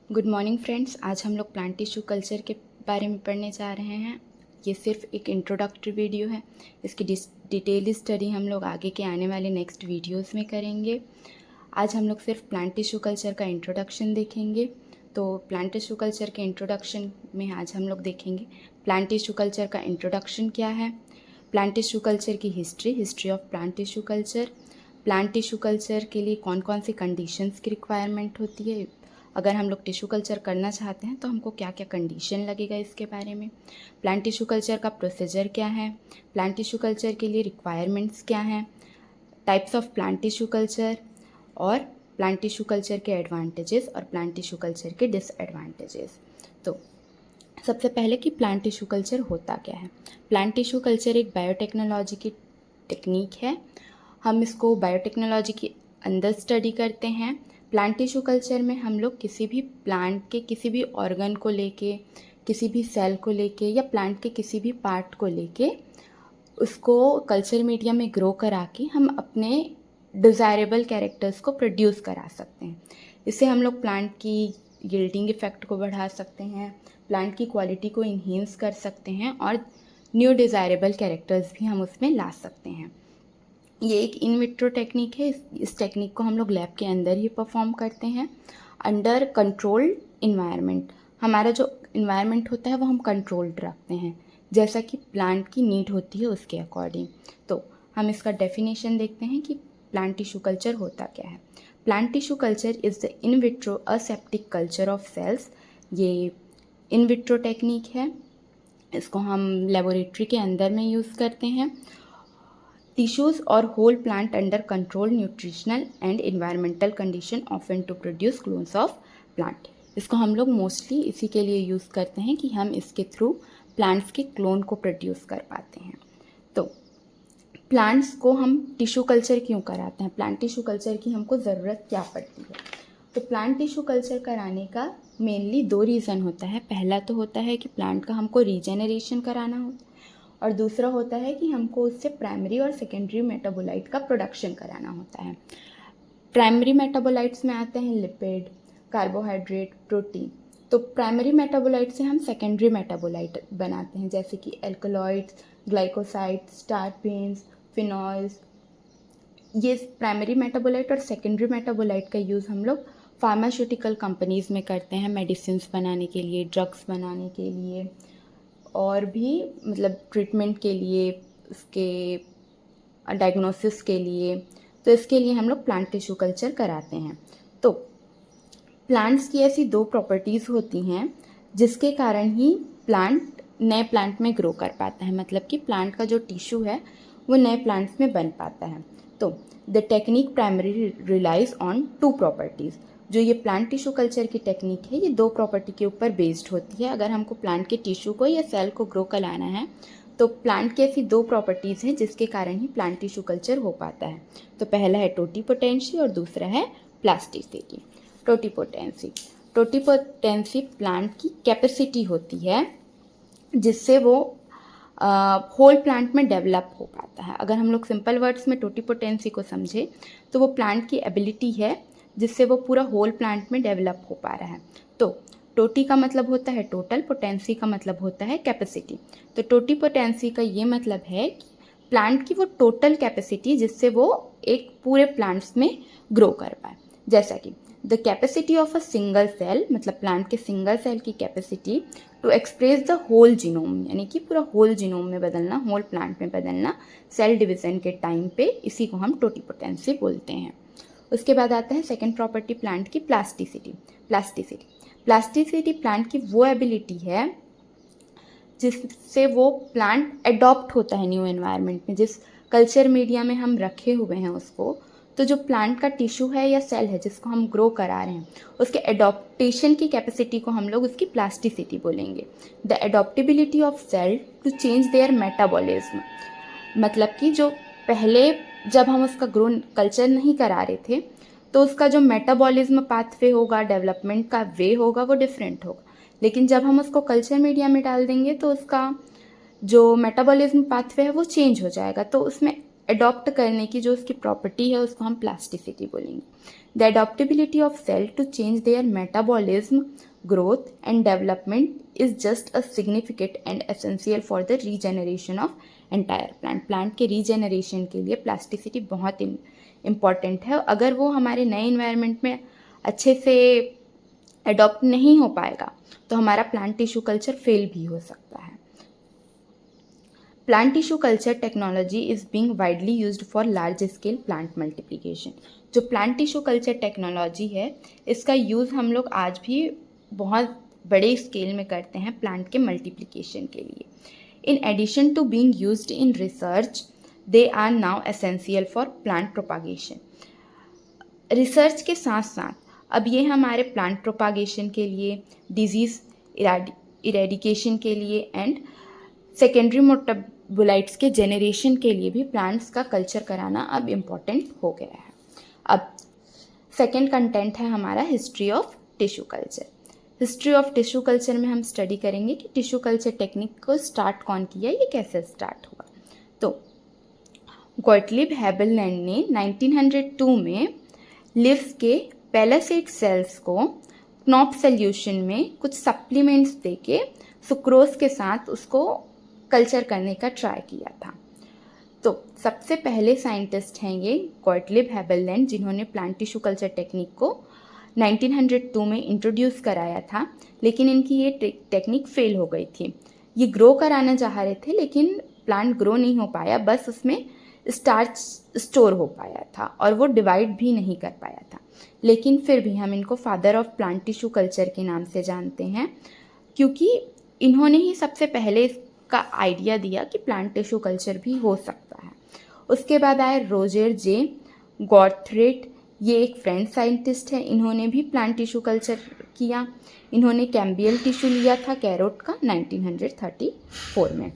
Good morning friends. आज हम लोग प्लांट टिश्यू कल्चर के बारे में पढ़ने जा रहे हैं। ये सिर्फ एक इंट्रोडक्टरी वीडियो है। इसकी डिटेल स्टडी हम लोग आगे के आने वाले नेक्स्ट वीडियोस में करेंगे। आज हम लोग सिर्फ प्लांट टिश्यू कल्चर का इंट्रोडक्शन देखेंगे। तो प्लांट टिश्यू कल्चर के इंट्रोडक्शन में आज हम लोग देखेंगे प्लांट टिश्यू कल्चर का इंट्रोडक्शन क्या है, प्लांट टिश्यू कल्चर की history of plant tissue culture, plant tissue culture के लिए कौन कौन सी कंडीशंस की रिक्वायरमेंट होती है, अगर हम लोग टिश्यू कल्चर करना चाहते हैं तो हमको क्या क्या कंडीशन लगेगा इसके बारे में, प्लांट टिश्यू कल्चर का प्रोसीजर क्या है, प्लांट टिश्यू कल्चर के लिए रिक्वायरमेंट्स क्या हैं, types of plant tissue culture और प्लांट टिश्यू कल्चर के एडवांटेजेस और प्लांट टिश्यू कल्चर के डिसएडवांटेजेस। तो सबसे पहले कि प्लांट टिश्यू कल्चर होता क्या है। प्लांट टिश्यू कल्चर एक बायोटेक्नोलॉजी की टेक्निक है। हम इसको बायोटेक्नोलॉजी के अंदर स्टडी करते हैं। प्लांट टिश्यू कल्चर में हम लोग किसी भी प्लांट के किसी भी ऑर्गन को लेके, किसी भी सेल को लेके या प्लांट के किसी भी पार्ट को लेके उसको कल्चर मीडिया में ग्रो करा के हम अपने डिज़ायरेबल कैरेक्टर्स को प्रोड्यूस करा सकते हैं। इससे हम लोग प्लांट की यील्डिंग इफ़ेक्ट को बढ़ा सकते हैं, प्लांट की क्वालिटी को इन्हेंस कर सकते हैं और न्यू डिज़ायरेबल कैरेक्टर्स भी हम उसमें ला सकते हैं। ये एक इन विट्रो टेक्निक है। इस टेक्निक को हम लोग लैब के अंदर ही परफॉर्म करते हैं अंडर कंट्रोल्ड इन्वायरमेंट। हमारा जो इन्वायरमेंट होता है वो हम कंट्रोल्ड रखते हैं, जैसा कि प्लांट की नीड होती है उसके अकॉर्डिंग। तो हम इसका डेफिनेशन देखते हैं कि प्लांट टिश्यू कल्चर होता क्या है। Plant tissue culture is the in vitro aseptic culture of cells. ये इन विट्रो टेक्निक है, इसको हम लेबोरेटरी के अंदर में यूज़ करते हैं। टिश्यूज़ और whole plant under control nutritional and environmental condition often to produce clones of plant. इसको हम लोग मोस्टली इसी के लिए यूज़ करते हैं कि हम इसके थ्रू प्लांट्स के क्लोन को प्रोड्यूस कर पाते हैं। तो प्लांट्स को हम टिश्यू कल्चर क्यों कराते हैं, प्लांट टिश्यू कल्चर की हमको ज़रूरत क्या पड़ती है। तो प्लांट टिश्यू कल्चर कराने का मेनली दो रीज़न होता है। पहला तो होता है कि प्लांट का हमको रीजेनरेशन कराना होता है और दूसरा होता है कि हमको उससे प्राइमरी और सेकेंडरी मेटाबोलाइट का प्रोडक्शन कराना होता है। प्राइमरी मेटाबोलाइट्स में आते हैं लिपिड, कार्बोहाइड्रेट, प्रोटीन। तो प्राइमरी मेटाबोलाइट से हम सेकेंडरी मेटाबोलाइट बनाते हैं, जैसे कि एल्कलॉइड्स, ग्लाइकोसाइड्स, टारपीन्स, फिनॉल्स। ये प्राइमरी मेटाबोलाइट और सेकेंडरी मेटाबोलाइट का यूज़ हम लोग फार्मास्यूटिकल कंपनीज़ में करते हैं, मेडिसिन्स बनाने के लिए, ड्रग्स बनाने के लिए और भी मतलब ट्रीटमेंट के लिए, उसके डायग्नोसिस के लिए। तो इसके लिए हम लोग प्लांट टिश्यू कल्चर कराते हैं। तो प्लांट्स की ऐसी दो प्रॉपर्टीज़ होती हैं जिसके कारण ही प्लांट नए प्लांट में ग्रो कर पाता है, मतलब कि प्लांट का जो टिश्यू है वो नए प्लांट्स में बन पाता है। तो the technique primary relies on two properties. जो ये प्लांट टिश्यू कल्चर की टेक्निक है ये दो प्रॉपर्टी के ऊपर बेस्ड होती है। अगर हमको प्लांट के टिश्यू को या सेल को ग्रो कराना है तो प्लांट की ऐसी दो प्रॉपर्टीज़ हैं जिसके कारण ही प्लांट टिश्यू कल्चर हो पाता है। तो पहला है टोटीपोटेंसी और दूसरा है प्लास्टिसिटी। टोटीपोटेंसी प्लांट की कैपेसिटी होती है जिससे वो होल प्लांट में डेवलप हो पाता है। अगर हम लोग सिंपल वर्ड्स में टोटीपोटेंसी को समझे तो वो प्लांट की एबिलिटी है जिससे वो पूरा होल प्लांट में डेवलप हो पा रहा है। तो टोटी का मतलब होता है टोटल, पोटेंसी का मतलब होता है कैपेसिटी। तो टोटीपोटेंसी का ये मतलब है कि प्लांट की वो टोटल कैपेसिटी जिससे वो एक पूरे प्लांट्स में ग्रो कर पाए। जैसा कि the capacity of a single cell, मतलब प्लांट के सिंगल सेल की capacity to express the whole genome, यानी कि पूरा होल जीनोम में बदलना, होल प्लांट में बदलना सेल डिवीजन के टाइम पे, इसी को हम टोटीपोटेंसी बोलते हैं। उसके बाद आता है सेकेंड प्रॉपर्टी प्लांट की प्लास्टिसिटी। प्लास्टिसिटी प्लांट की वो एबिलिटी है जिससे वो प्लांट एडॉप्ट होता है न्यू एनवायरनमेंट में। जिस कल्चर मीडिया में हम रखे हुए हैं उसको, तो जो प्लांट का टिश्यू है या सेल है जिसको हम ग्रो करा रहे हैं उसके एडॉप्टेशन की कैपेसिटी को हम लोग उसकी प्लास्टिसिटी बोलेंगे। The adaptability of cell to change their metabolism, मतलब कि जो पहले जब हम उसका ग्रो कल्चर नहीं करा रहे थे तो उसका जो मेटाबॉलिज्म पाथवे होगा, डेवलपमेंट का वे होगा, वो डिफरेंट होगा। लेकिन जब हम उसको कल्चर मीडिया में डाल देंगे तो उसका जो मेटाबॉलिज्म पाथवे है वो चेंज हो जाएगा। तो उसमें अडॉप्ट करने की जो उसकी प्रॉपर्टी है उसको हम प्लास्टिसिटी बोलेंगे। The adaptability of cell to change their metabolism, growth and development is just a significant and essential for the regeneration of entire plant. Plant के रीजेनरेशन के लिए प्लास्टिसिटी बहुत इम्पॉर्टेंट है। अगर वो हमारे नए इन्वायरमेंट में अच्छे से अडॉप्ट नहीं हो पाएगा तो हमारा प्लांट टिश्यू कल्चर फेल भी हो सकता है। Plant tissue culture technology is being widely used for large scale plant multiplication. जो प्लांट टिश्यू कल्चर टेक्नोलॉजी है इसका यूज़ हम लोग आज भी बहुत बड़े स्केल में करते हैं प्लांट के मल्टीप्लिकेशन के लिए। In addition to being used in research, they are now essential for plant propagation. Research के साथ साथ अब ये हमारे प्लांट प्रोपागेशन के लिए, डिजीज़ इरेडिकेशन के लिए एंड सेकेंडरी मेटाबोलाइट्स के जेनरेशन के लिए भी प्लांट्स का कल्चर कराना अब इम्पॉर्टेंट हो गया है। अब सेकेंड कंटेंट है हमारा history of tissue culture. History of tissue culture में हम स्टडी करेंगे कि टिश्यू कल्चर टेक्निक को स्टार्ट कौन किया, ये कैसे स्टार्ट हुआ। तो गॉटलिब हेबललैंड ने 1902 में लिव्स के पैलासेड सेल्स को क्नॉप सोल्यूशन में कुछ सप्लीमेंट्स देके सुक्रोज के साथ उसको कल्चर करने का ट्राई किया था। तो सबसे पहले साइंटिस्ट हैं ये गॉटलिब हेबललैंड, जिन्होंने प्लांट टिश्यू कल्चर टेक्निक को 1902 में इंट्रोड्यूस कराया था, लेकिन इनकी ये टेक्निक फेल हो गई थी। ये ग्रो कराना चाह रहे थे लेकिन प्लांट ग्रो नहीं हो पाया, बस उसमें स्टार्च स्टोर हो पाया था और वो डिवाइड भी नहीं कर पाया था। लेकिन फिर भी हम इनको father of plant tissue culture के नाम से जानते हैं, क्योंकि इन्होंने ही सबसे पहले इसका आइडिया दिया कि प्लांट टिश्यू कल्चर भी हो सकता है। उसके बाद आए रोजर जे गॉथरेट, ये एक फ्रेंच साइंटिस्ट है, इन्होंने भी प्लांट टिश्यू कल्चर किया। इन्होंने कैम्बियल टिश्यू लिया था कैरोट का 1934 में।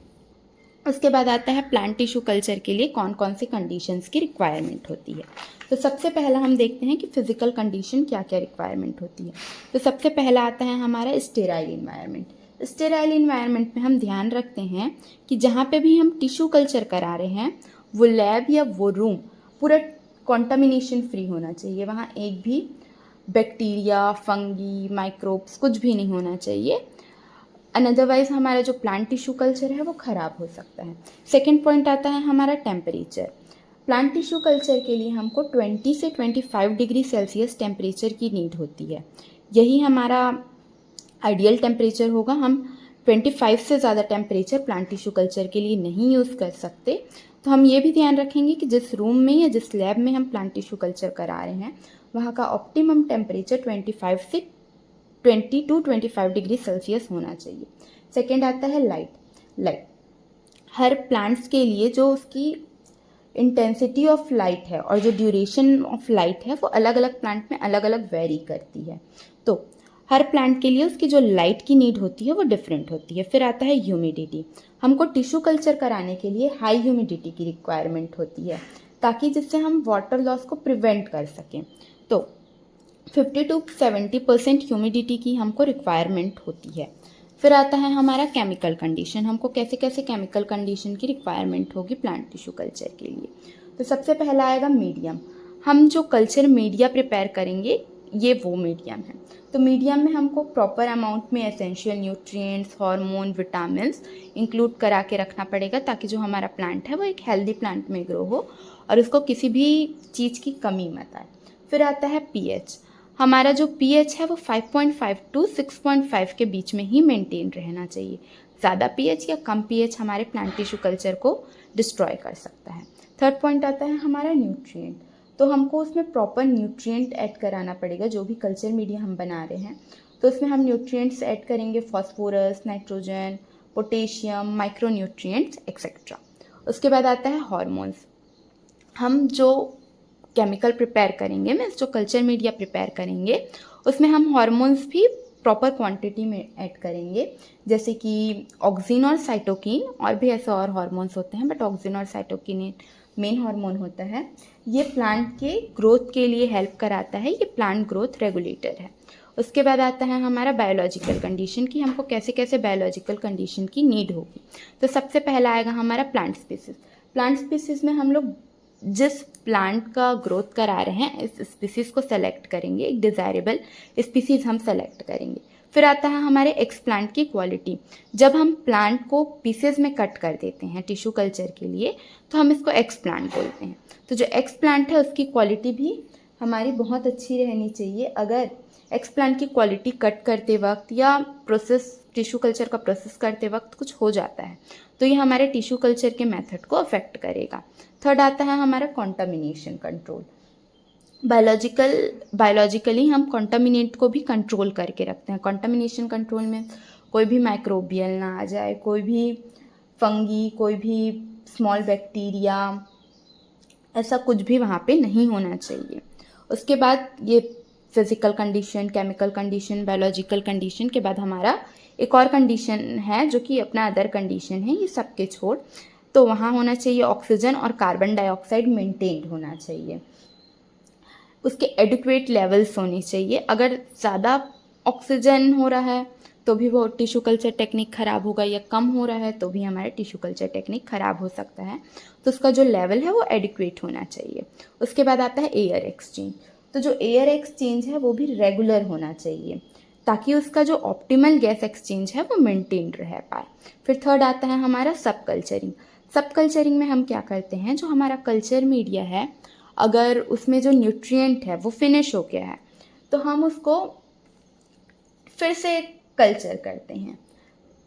उसके बाद आता है प्लांट टिश्यू कल्चर के लिए कौन कौन सी कंडीशंस की रिक्वायरमेंट होती है। तो सबसे पहला हम देखते हैं कि फिजिकल कंडीशन क्या क्या रिक्वायरमेंट होती है। तो सबसे पहला आता है हमारा स्टेराइल इन्वायरमेंट। स्टेराइल इन्वायरमेंट में हम ध्यान रखते हैं कि जहाँ पे भी हम टिश्यू कल्चर करा रहे हैं वो लैब या वो रूम पूरा कॉन्टामिनेशन फ्री होना चाहिए। वहाँ एक भी बैक्टीरिया, फंगी, माइक्रोब्स कुछ भी नहीं होना चाहिए, अनदरवाइज हमारा जो प्लांट टिश्यू कल्चर है वो ख़राब हो सकता है। सेकेंड पॉइंट आता है हमारा टेम्परेचर। प्लांट टिश्यू कल्चर के लिए हमको 20 से 25 डिग्री सेल्सियस टेम्परेचर की नीड होती है। यही हमारा आइडियल टेम्परेचर होगा। हम 25 से ज़्यादा टेम्परेचर प्लांट टिश्यू कल्चर के लिए नहीं यूज़ कर सकते। तो हम ये भी ध्यान रखेंगे कि जिस रूम में या जिस लैब में हम प्लांट टिश्यू कल्चर करा रहे हैं वहाँ का optimum temperature 20 to 25 degree Celsius होना चाहिए। सेकेंड आता है लाइट। हर प्लांट्स के लिए जो उसकी इंटेंसिटी ऑफ लाइट है और जो ड्यूरेशन ऑफ लाइट है वो अलग अलग प्लांट में अलग अलग वेरी करती है। तो हर प्लांट के लिए उसकी जो लाइट की नीड होती है वो डिफरेंट होती है। फिर आता है ह्यूमिडिटी। हमको टिश्यू कल्चर कराने के लिए हाई ह्यूमिडिटी की रिक्वायरमेंट होती है, ताकि जिससे हम वाटर लॉस को प्रिवेंट कर सकें। तो 50 to 70% ह्यूमिडिटी की हमको रिक्वायरमेंट होती है। फिर आता है हमारा केमिकल कंडीशन। हमको कैसे कैसे केमिकल कंडीशन की रिक्वायरमेंट होगी प्लांट टिश्यू कल्चर के लिए। तो सबसे पहला आएगा मीडियम। हम जो कल्चर मीडिया प्रिपेयर करेंगे ये वो मीडियम है। तो मीडियम में हमको प्रॉपर अमाउंट में essential nutrients, hormone, vitamins include करा के रखना पड़ेगा, ताकि जो हमारा प्लांट है वो एक हेल्दी प्लांट में ग्रो हो और उसको किसी भी चीज़ की कमी मत आए। फिर आता है पीएच। हमारा जो पीएच है वो 5.5 to 6.5 के बीच में ही मेंटेन रहना चाहिए। ज़्यादा पीएच या कम पीएच हमारे प्लांट टिश्यू कल्चर को डिस्ट्रॉय कर सकता है। थर्ड पॉइंट आता है हमारा न्यूट्रिएंट। तो हमको उसमें प्रॉपर न्यूट्रिएंट ऐड कराना पड़ेगा। जो भी कल्चर मीडिया हम बना रहे हैं तो उसमें हम न्यूट्रिएंट्स ऐड करेंगे, phosphorus, nitrogen, potassium, micro nutrients etcetera. उसके बाद आता है हार्मोन्स। हम जो केमिकल प्रिपेयर करेंगे, मीन्स जो कल्चर मीडिया प्रिपेयर करेंगे उसमें हम हार्मोन्स भी प्रॉपर क्वांटिटी में ऐड करेंगे, जैसे कि ऑक्सिन और साइटोकिन, और भी ऐसे और हार्मोन्स होते हैं, बट ऑक्सिन और साइटोकिन मेन हार्मोन होता है। ये प्लांट के ग्रोथ के लिए हेल्प कराता है, ये प्लांट ग्रोथ रेगुलेटर है। उसके बाद आता है हमारा बायोलॉजिकल कंडीशन की हमको कैसे कैसे बायोलॉजिकल कंडीशन की नीड होगी। तो सबसे पहला आएगा हमारा प्लांट स्पीसीज। प्लांट स्पीसीज में हम लोग जिस प्लांट का ग्रोथ करा रहे हैं इस स्पीसीज को सेलेक्ट करेंगे, एक डिज़ायरेबल स्पीसीज हम सेलेक्ट करेंगे। फिर आता है हमारे एक्स प्लांट की क्वालिटी। जब हम प्लांट को पीसेज में कट कर देते हैं टिश्यू कल्चर के लिए तो हम इसको एक्स प्लांट बोलते हैं। तो जो एक्स प्लांट है उसकी क्वालिटी भी हमारी बहुत अच्छी रहनी चाहिए। अगर एक्स प्लांट की क्वालिटी कट करते वक्त या प्रोसेस टिश्यू कल्चर का प्रोसेस करते वक्त कुछ हो जाता है तो ये हमारे टिश्यू कल्चर के मेथड को अफेक्ट करेगा। थर्ड आता है हमारा कॉन्टामिनेशन कंट्रोल। बायोलॉजिकली हम कॉन्टामिनेंट को भी कंट्रोल करके रखते हैं। कॉन्टामिनेशन कंट्रोल में कोई भी माइक्रोबियल ना आ जाए, कोई भी फंगी, कोई भी स्मॉल बैक्टीरिया, ऐसा कुछ भी वहाँ पे नहीं होना चाहिए। उसके बाद ये physical condition, chemical condition, biological condition के बाद हमारा एक और कंडीशन है जो कि अपना अदर कंडीशन है, ये सबके छोड़। तो वहाँ होना चाहिए ऑक्सीजन और कार्बन डाइऑक्साइड मेंटेन्ड होना चाहिए, उसके एडिक्वेट लेवल्स होनी चाहिए। अगर ज़्यादा ऑक्सीजन हो रहा है तो भी वो टिश्यू कल्चर टेक्निक ख़राब होगा, या कम हो रहा है तो भी हमारा टिश्यू कल्चर टेक्निक ख़राब हो सकता है। तो उसका जो लेवल है वो एडिक्वेट होना चाहिए। उसके बाद आता है एयर एक्सचेंज। तो जो एयर एक्सचेंज है वो भी रेगुलर होना चाहिए ताकि उसका जो ऑप्टिमल गैस एक्सचेंज है वो मेंटेन रह पाए। फिर थर्ड आता है हमारा सब कल्चरिंग। सब कल्चरिंग में हम क्या करते हैं, जो हमारा कल्चर मीडिया है अगर उसमें जो न्यूट्रिएंट है वो फिनिश हो गया है तो हम उसको फिर से कल्चर करते हैं।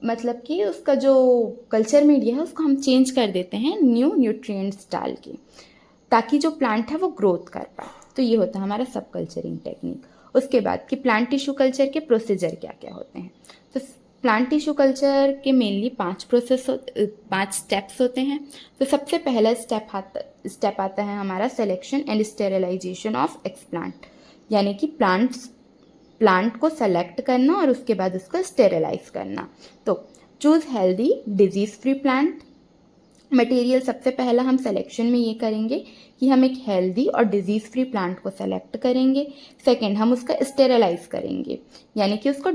मतलब कि उसका जो कल्चर मीडिया है उसको हम चेंज कर देते हैं न्यू न्यूट्रिएंट्स डाल के, ताकि जो प्लांट है वो ग्रोथ कर पाए। तो ये होता है हमारा सब कल्चरिंग टेक्निक। उसके बाद कि प्लांट टिश्यू कल्चर के प्रोसीजर क्या क्या होते हैं। तो प्लांट टिश्यू कल्चर के मेनली 5 स्टेप्स होते हैं। तो सबसे पहला स्टेप आता है हमारा selection and sterilization of explant, यानी कि प्लांट को सेलेक्ट करना और उसके बाद उसको स्टेरिलाइज करना। तो choose healthy disease free plant material. सबसे पहला हम सिलेक्शन में ये करेंगे कि हम एक हेल्दी और डिजीज़ फ्री प्लांट को सेलेक्ट करेंगे। सेकंड, हम उसका स्टेरिलाइज करेंगे, यानी कि उसको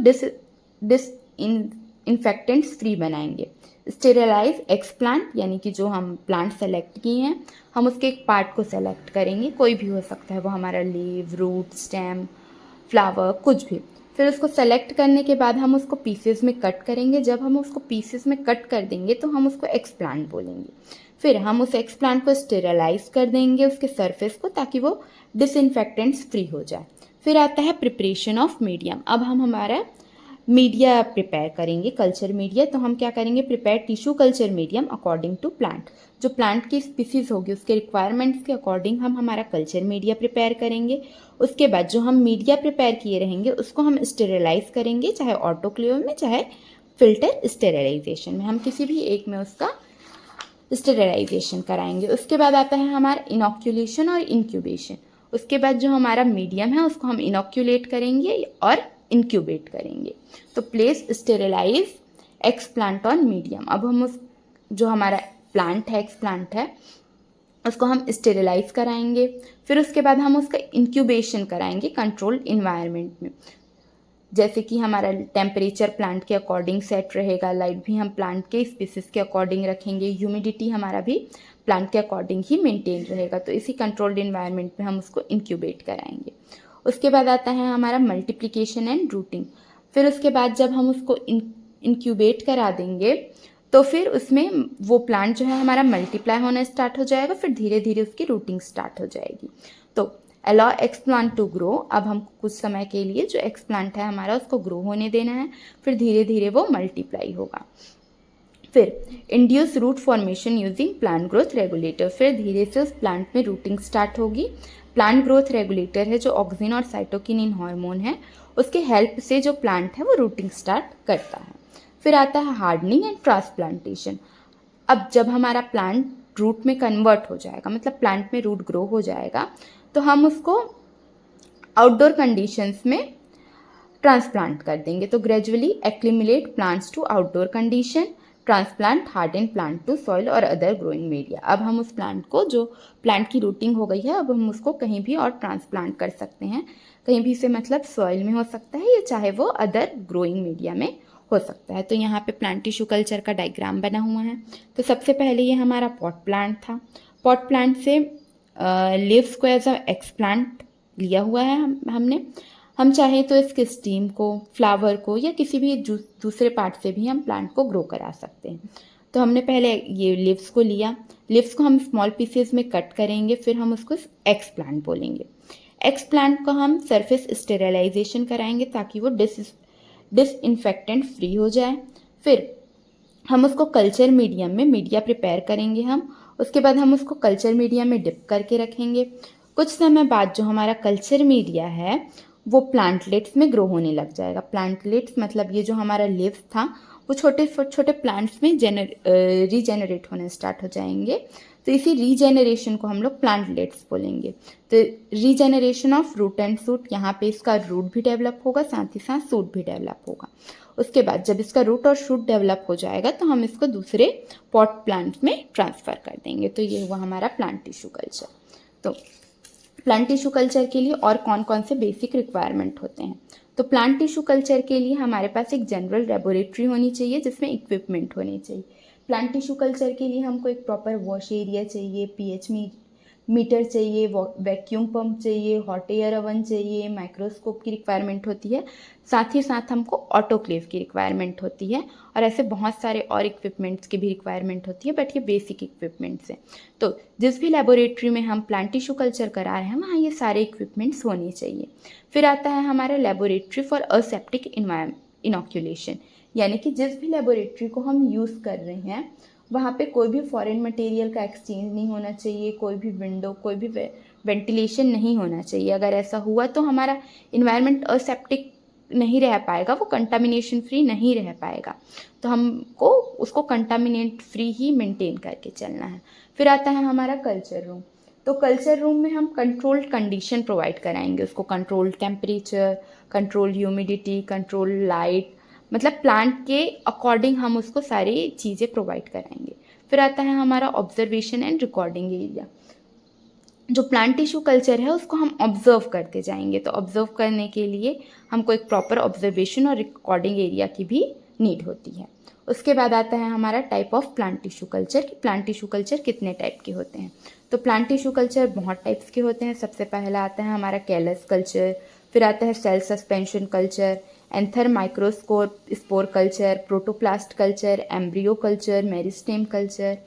इन्फेक्टेंट्स फ्री बनाएंगे। स्टेरिलाइज एक्स प्लांट, यानी कि जो हम प्लांट सेलेक्ट किए हैं हम उसके एक पार्ट को सेलेक्ट करेंगे, कोई भी हो सकता है वो हमारा लीव, रूट, स्टेम, फ्लावर, कुछ भी। फिर उसको सेलेक्ट करने के बाद हम उसको पीसेस में कट करेंगे। जब हम उसको पीसेस में कट कर देंगे तो हम उसको एक्स प्लांट बोलेंगे। फिर हम उस एक्स प्लांट को स्टेरिलाइज कर देंगे उसके सरफेस को, ताकि वो डिसइंफेक्टेंट्स फ्री हो जाए। फिर आता है प्रिपरेशन ऑफ मीडियम। अब हम हमारा मीडिया प्रिपेयर करेंगे, कल्चर मीडिया। तो हम क्या करेंगे, prepare tissue culture medium according to plant. जो प्लांट की स्पीसीज होगी उसके रिक्वायरमेंट्स के अकॉर्डिंग हम हमारा कल्चर मीडिया प्रिपेयर करेंगे। उसके बाद जो हम मीडिया प्रिपेयर किए रहेंगे उसको हम स्टेरिलाइज करेंगे, चाहे ऑटोक्लेव में चाहे फिल्टर स्टेरिलाइजेशन में, हम किसी भी एक में उसका स्टेरिलाइजेशन कराएंगे। उसके बाद आता है हमारा इनॉक्यूलेशन और इंक्यूबेशन। उसके बाद जो हमारा मीडियम है उसको हम इनॉक्यूलेट करेंगे और इंक्यूबेट करेंगे। तो place sterilise x plant on medium. अब हम उस जो हमारा प्लांट है, एक्स प्लांट है, उसको हम स्टेरिलाइज कराएंगे। फिर उसके बाद हम उसका इंक्यूबेशन कराएंगे कंट्रोल्ड इन्वायरमेंट में, जैसे कि हमारा टेम्परेचर प्लांट के अकॉर्डिंग सेट रहेगा, लाइट भी हम प्लांट के स्पीसीज के अकॉर्डिंग रखेंगे, ह्यूमिडिटी हमारा भी प्लांट के अकॉर्डिंग ही मेंटेन रहेगा। तो इसी कंट्रोल्ड इन्वायरमेंट में हम उसको इंक्यूबेट कराएंगे। उसके बाद आता है हमारा मल्टीप्लिकेशन एंड रूटिंग। फिर उसके बाद जब हम उसको इंक्यूबेट करा देंगे तो फिर उसमें वो प्लांट जो है हमारा मल्टीप्लाई होना स्टार्ट हो जाएगा, फिर धीरे धीरे उसकी रूटिंग स्टार्ट हो जाएगी। तो allow explant to grow. अब हम कुछ समय के लिए जो एक्स प्लांट है हमारा उसको ग्रो होने देना है, फिर धीरे धीरे वो मल्टीप्लाई होगा। फिर induce root formation using plant growth regulator. फिर धीरे से उस प्लांट में रूटिंग स्टार्ट होगी। प्लांट ग्रोथ रेगुलेटर है जो ऑक्सिन और साइटोकिनिन हार्मोन है, उसके हेल्प से जो प्लांट है वो रूटिंग स्टार्ट करता है। फिर आता है हार्डनिंग एंड ट्रांसप्लांटेशन। अब जब हमारा प्लांट रूट में कन्वर्ट हो जाएगा, मतलब प्लांट में रूट ग्रो हो जाएगा, तो हम उसको आउटडोर कंडीशंस में ट्रांसप्लांट कर देंगे। तो gradually acclimate plants to outdoor condition, transplant harden plant to soil और अदर ग्रोइंग मीडिया। अब हम उस प्लांट को, जो प्लांट की रूटिंग हो गई है, अब हम उसको कहीं भी और ट्रांसप्लांट कर सकते हैं। कहीं भी से मतलब सॉइल में हो सकता है या चाहे वो अदर ग्रोइंग मीडिया में हो सकता है। तो यहाँ पे प्लांट टिश्यू कल्चर का डायग्राम बना हुआ है। तो सबसे पहले ये हमारा पॉट प्लांट था। पॉट प्लांट से लीव्स को एज अ एक्सप्लांट लिया हुआ है हमने। हम चाहें तो इसके स्टीम को, फ्लावर को या किसी भी दूसरे पार्ट से भी हम प्लांट को ग्रो करा सकते हैं। तो हमने पहले ये लीव्स को लिया, लीव्स को हम स्मॉल पीसेस में कट करेंगे, फिर हम उसको एक्स प्लांट बोलेंगे। एक्स प्लांट को हम सरफेस स्टेरिलाइजेशन कराएंगे ताकि वो डिसइंफेक्टेंट फ्री हो जाए। फिर हम उसको कल्चर मीडियम में मीडिया प्रिपेयर करेंगे उसके बाद हम उसको कल्चर मीडिया में डिप करके रखेंगे। कुछ समय बाद जो हमारा कल्चर मीडिया है वो प्लांटलेट्स में ग्रो होने लग जाएगा। प्लांटलेट्स मतलब ये जो हमारा लीव्स था वो छोटे छोटे प्लांट्स में रीजेनरेट होने स्टार्ट हो जाएंगे। तो इसी रीजेनरेशन को हम लोग प्लांटलेट्स बोलेंगे। तो regeneration of root and shoot, यहाँ पे इसका रूट भी डेवलप होगा, साथ ही साथ शूट भी डेवलप होगा। उसके बाद जब इसका रूट और शूट डेवलप हो जाएगा तो हम इसको दूसरे पॉट प्लांट में ट्रांसफ़र कर देंगे। तो ये हुआ हमारा प्लांट टिश्यू कल्चर। तो प्लांट टिश्यू कल्चर के लिए और कौन कौन से बेसिक रिक्वायरमेंट होते हैं? तो प्लांट टिश्यू कल्चर के लिए हमारे पास एक जनरल लेबोरेटरी होनी चाहिए जिसमें इक्विपमेंट होने चाहिए। प्लांट टिश्यू कल्चर के लिए हमको एक प्रॉपर वॉश एरिया चाहिए, पीएच मीटर चाहिए, वैक्यूम पंप चाहिए, हॉट एयर ओवन चाहिए, माइक्रोस्कोप की रिक्वायरमेंट होती है, साथ ही साथ हमको ऑटोक्लेव की रिक्वायरमेंट होती है, और ऐसे बहुत सारे और इक्विपमेंट्स की भी रिक्वायरमेंट होती है, बट ये बेसिक इक्विपमेंट्स हैं। तो जिस भी लेबोरेटरी में हम प्लांट टिश्यू कल्चर करा रहे हैं वहाँ ये सारे इक्विपमेंट्स होने चाहिए। फिर आता है हमारा लेबोरेटरी फॉर असेप्टिक इनॉक्यूलेशन, यानी कि जिस भी लेबोरेटरी को हम यूज़ कर रहे हैं वहाँ पे कोई भी फॉरेन मटेरियल का एक्सचेंज नहीं होना चाहिए, कोई भी विंडो, कोई भी वेंटिलेशन नहीं होना चाहिए। अगर ऐसा हुआ तो हमारा इन्वायरमेंट असेप्टिक नहीं रह पाएगा, वो कंटामिनेशन फ्री नहीं रह पाएगा। तो हमको उसको कंटामिनेट फ्री ही मेंटेन करके चलना है। फिर आता है हमारा कल्चर रूम। तो कल्चर रूम में हम कंट्रोल्ड कंडीशन प्रोवाइड कराएंगे उसको, controlled temperature, control humidity, control light, मतलब प्लांट के अकॉर्डिंग हम उसको सारी चीज़ें प्रोवाइड कराएंगे। फिर आता है हमारा ऑब्जर्वेशन एंड रिकॉर्डिंग एरिया। जो प्लांट टिश्यू कल्चर है उसको हम ऑब्जर्व करते जाएंगे, तो ऑब्जर्व करने के लिए हमको एक प्रॉपर ऑब्जर्वेशन और रिकॉर्डिंग एरिया की भी नीड होती है। उसके बाद आता है हमारा type of plant tissue culture, कि प्लांट टिश्यू कल्चर कितने टाइप के होते हैं। तो प्लांट टिश्यू कल्चर बहुत टाइप्स के होते हैं। सबसे पहला आता है हमारा कैलस कल्चर, फिर आता है cell suspension culture, anther microscope spore culture, protoplast culture, embryo culture, meristem culture.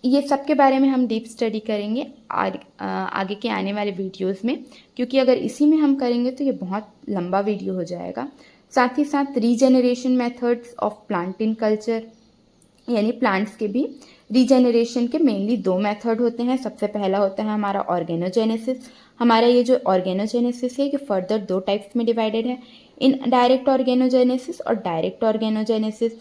ये सब के बारे में हम डीप स्टडी करेंगे आगे के आने वाले वीडियोस में, क्योंकि अगर इसी में हम करेंगे तो ये बहुत लंबा वीडियो हो जाएगा। साथ ही साथ regeneration methods of plant in culture, यानी प्लांट्स के भी रीजेनरेशन के मेनली 2 मेथड होते हैं। सबसे पहला होता है हमारा ऑर्गेनोजेनेसिस। हमारा ये जो ऑर्गेनोजेनेसिस है ये फर्दर 2 टाइप्स में डिवाइडेड है, इन डायरेक्ट ऑर्गेनोजेनेसिस और डायरेक्ट ऑर्गेनोजेनेसिस।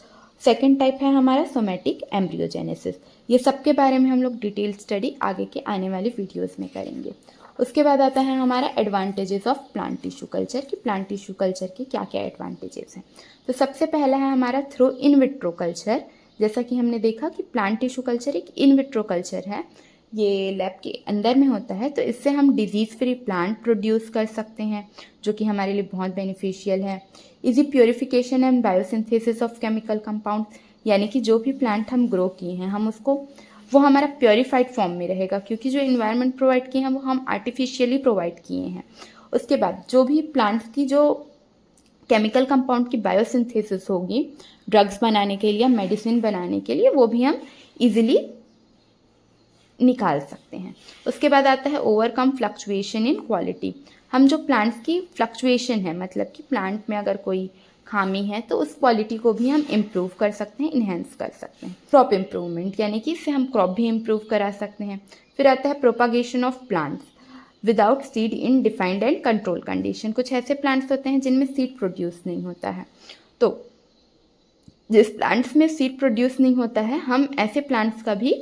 सेकेंड टाइप है हमारा सोमैटिक एम्ब्रियोजेनेसिस। ये सब के बारे में हम लोग डिटेल स्टडी आगे के आने वाले वीडियोस में करेंगे। उसके बाद आता है हमारा advantages of plant tissue culture, कि प्लांट टिश्यू कल्चर के क्या क्या एडवांटेजेस हैं। तो सबसे पहला है हमारा थ्रू इन विट्रो कल्चर। जैसा कि हमने देखा कि प्लांट टिश्यू कल्चर एक इन विट्रो कल्चर है, ये लैब के अंदर में होता है, तो इससे हम डिजीज़ फ्री प्लांट प्रोड्यूस कर सकते हैं, जो कि हमारे लिए बहुत बेनिफिशियल है। Easy purification and biosynthesis of chemical compound, यानी कि जो भी प्लांट हम ग्रो किए हैं हम उसको, वो हमारा प्योरीफाइड फॉर्म में रहेगा, क्योंकि जो इन्वायरमेंट प्रोवाइड किए हैं वो हम आर्टिफिशियली प्रोवाइड किए हैं। उसके बाद जो भी प्लांट्स की जो केमिकल कंपाउंड की बायोसिंथेसिस होगी ड्रग्स बनाने के लिए, मेडिसिन बनाने के लिए, वो भी हम इजीली निकाल सकते हैं। उसके बाद आता है ओवरकम फ्लक्चुएशन इन क्वालिटी। हम जो प्लांट्स की फ्लक्चुएशन है, मतलब कि प्लांट में अगर कोई खामी है तो उस क्वालिटी को भी हम इम्प्रूव कर सकते हैं, इन्हेंस कर सकते हैं। क्रॉप इम्प्रूवमेंट, यानी कि इससे हम क्रॉप भी इम्प्रूव करा सकते हैं। फिर आता है propagation of plants without seed in defined and control condition. कुछ ऐसे प्लांट्स होते हैं जिनमें सीड प्रोड्यूस नहीं होता है, तो जिस प्लांट्स में सीड प्रोड्यूस नहीं होता है हम ऐसे प्लांट्स का भी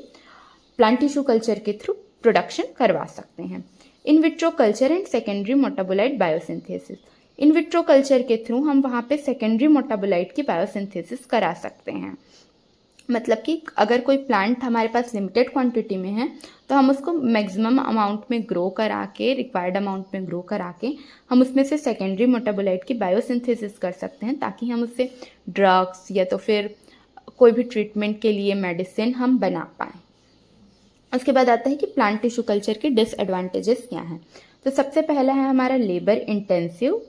प्लांट टिश्यू कल्चर के थ्रू प्रोडक्शन करवा सकते हैं। In vitro culture and secondary metabolite biosynthesis. In vitro culture के थ्रू हम वहाँ पे सेकेंडरी मेटाबोलाइट की बायोसिंथेसिस करा सकते हैं। मतलब कि अगर कोई प्लांट हमारे पास लिमिटेड क्वांटिटी में है तो हम उसको मैक्सिमम अमाउंट में ग्रो करा के, रिक्वायर्ड अमाउंट में ग्रो करा के हम उसमें से सेकेंडरी मेटाबोलाइट की बायोसिंथेसिस कर सकते हैं, ताकि हम उससे ड्रग्स या तो फिर कोई भी ट्रीटमेंट के लिए मेडिसिन हम बना पाएँ। उसके बाद आता है कि प्लांट टिश्यू कल्चर के डिसएडवांटेजेस क्या हैं। तो सबसे पहला है हमारा labour intensive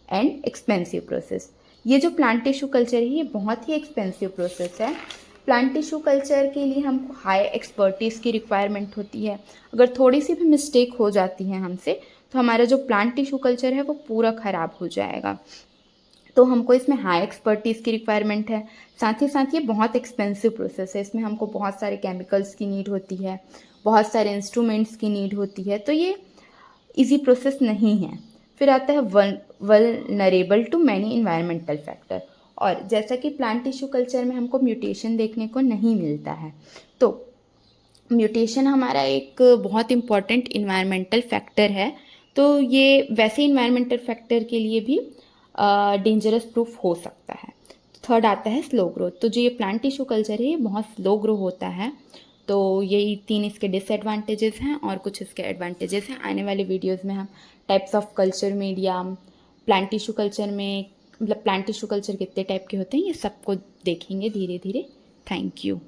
and expensive process. ये जो प्लांट टिश्यू कल्चर है ये बहुत ही एक्सपेंसिव प्रोसेस है। प्लांट टिश्यू कल्चर के लिए हमको हाई एक्सपर्टीज़ की रिक्वायरमेंट होती है। अगर थोड़ी सी भी मिस्टेक हो जाती है हमसे तो हमारा जो प्लांट टिश्यू कल्चर है वो पूरा ख़राब हो जाएगा। तो हमको इसमें हाई एक्सपर्टीज़ की रिक्वायरमेंट है। साथ ही ये बहुत एक्सपेंसिव प्रोसेस है। इसमें हमको बहुत सारे केमिकल्स की नीड होती है, बहुत सारे इंस्ट्रूमेंट्स की नीड होती है। तो ये इजी प्रोसेस नहीं है। फिर आता है vulnerable to many environmental factor. और जैसा कि प्लांट टिश्यू कल्चर में हमको म्यूटेशन देखने को नहीं मिलता है, तो म्यूटेशन हमारा एक बहुत इम्पॉर्टेंट इन्वायरमेंटल फैक्टर है। तो ये वैसे इन्वायरमेंटल फैक्टर के लिए भी डेंजरस प्रूफ हो सकता है। थर्ड आता है स्लो ग्रोथ। तो जो ये प्लांट टिश्यू कल्चर है ये बहुत स्लो ग्रो होता है। तो यही 3 इसके डिसएडवांटेजेस हैं और कुछ इसके एडवांटेजेस हैं। आने वाले वीडियोस में हम types of culture media, plant tissue culture में मतलब प्लांट टिश्यू कल्चर कितने टाइप के होते हैं, ये सबको देखेंगे धीरे धीरे। Thank you.